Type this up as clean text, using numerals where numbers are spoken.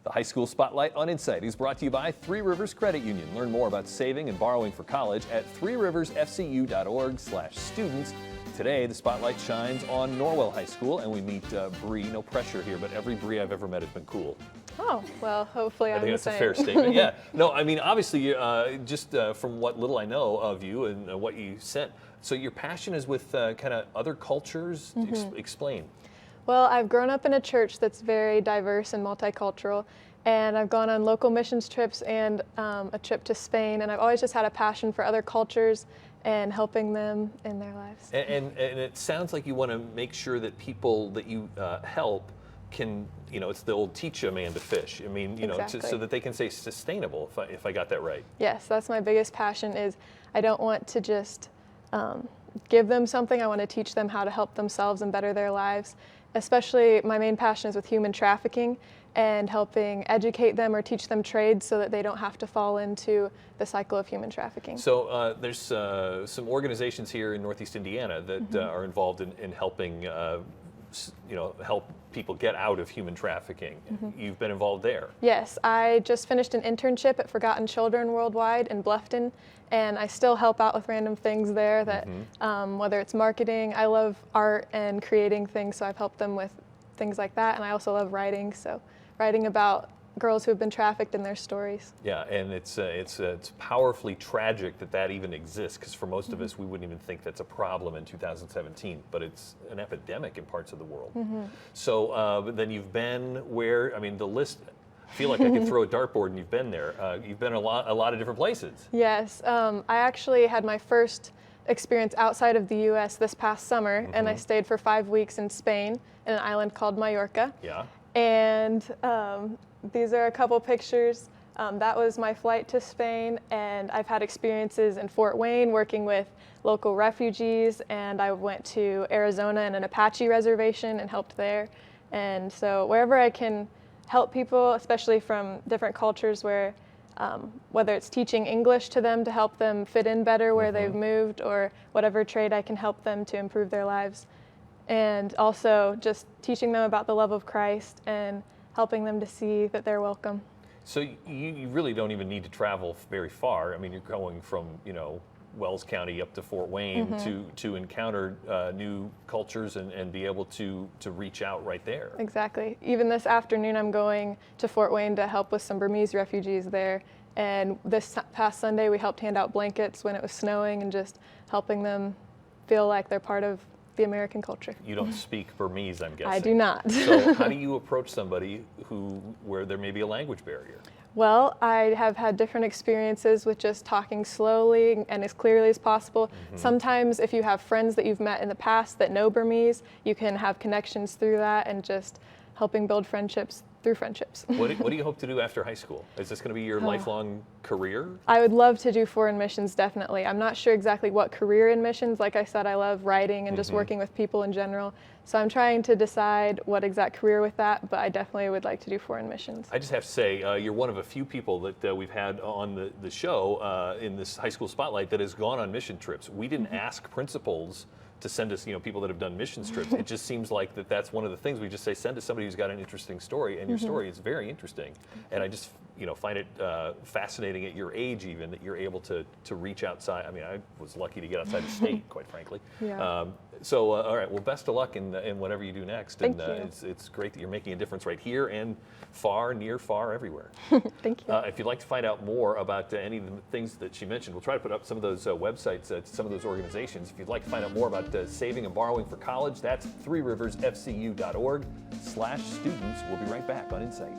The High School Spotlight on Insight is brought to you by 3Rivers Credit Union. Learn more about saving and borrowing for college at 3riversfcu.org/students. Today, the spotlight shines on Norwell High School, and we meet Bree. No pressure here, but every Bree I've ever met has been cool. Oh, well, hopefully I think that's a fair statement. Yeah. No, I mean, obviously, just from what little I know of you and what you sent, so your passion is with kind of other cultures. Explain. Well, I've grown up in a church that's very diverse and multicultural, and I've gone on local missions trips and a trip to Spain, and I've always just had a passion for other cultures and helping them in their lives. And it sounds like you want to make sure that people that you help can, it's the old teach a man to fish. I mean, Exactly. so that they can stay sustainable, if I got that right. Yes, that's my biggest passion is I don't want to just give them something. I want to teach them how to help themselves and better their lives. Especially my main passion is with human trafficking and helping educate them or teach them trades so that they don't have to fall into the cycle of human trafficking. So there's some organizations here in Northeast Indiana that are involved in helping help people get out of human trafficking. You've been involved there. Yes, I just finished an internship at Forgotten Children Worldwide in Bluffton, and I still help out with random things there that whether it's marketing, I love art and creating things, so I've helped them with things like that, and I also love writing, so writing about girls who have been trafficked and their stories. Yeah, and it's powerfully tragic that even exists, because for most of us, we wouldn't even think that's a problem in 2017, but it's an epidemic in parts of the world. So but then you've been where, I mean, the list, I feel like I could throw a dartboard and you've been there. You've been a lot of different places. Yes, I actually had my first experience outside of the U.S. this past summer, and I stayed for 5 weeks in Spain in an island called Mallorca. Yeah. And these are a couple pictures. That was my flight to Spain, and I've had experiences in Fort Wayne working with local refugees, and I went to Arizona in an Apache reservation and helped there. And so wherever I can help people, especially from different cultures where whether it's teaching English to them to help them fit in better where they've moved, or whatever trade I can help them to improve their lives. And also just teaching them about the love of Christ and helping them to see that they're welcome. So you really don't even need to travel very far. I mean, you're going from, Wells County up to Fort Wayne to encounter new cultures and be able to reach out right there. Exactly. Even this afternoon, I'm going to Fort Wayne to help with some Burmese refugees there. And this past Sunday, we helped hand out blankets when it was snowing and just helping them feel like they're part of the American culture. You don't speak Burmese, I'm guessing. I do not. So how do you approach somebody where there may be a language barrier? Well, I have had different experiences with just talking slowly and as clearly as possible. Sometimes if you have friends that you've met in the past that know Burmese, you can have connections through that and just helping build friendships through friendships. What do you hope to do after high school? Is this going to be your lifelong career? I would love to do foreign missions, definitely. I'm not sure exactly what career in missions. Like I said, I love writing and just working with people in general. So I'm trying to decide what exact career with that, but I definitely would like to do foreign missions. I just have to say, you're one of a few people that we've had on the show in this high school spotlight that has gone on mission trips. We didn't ask principals to send us, people that have done mission trips. It just seems like that's one of the things. We just say, send us somebody who's got an interesting story, and your story is very interesting. And I just, find it fascinating at your age even that you're able to reach outside. I mean, I was lucky to get outside the state, quite frankly. Yeah. All right, well, best of luck in whatever you do next. Thank you. It's great that you're making a difference right here and near, far, everywhere. Thank you. If you'd like to find out more about any of the things that she mentioned, we'll try to put up some of those websites, some of those organizations. If you'd like to find out more about saving and borrowing for college, that's 3riversfcu.org/students. We'll be right back on Insight.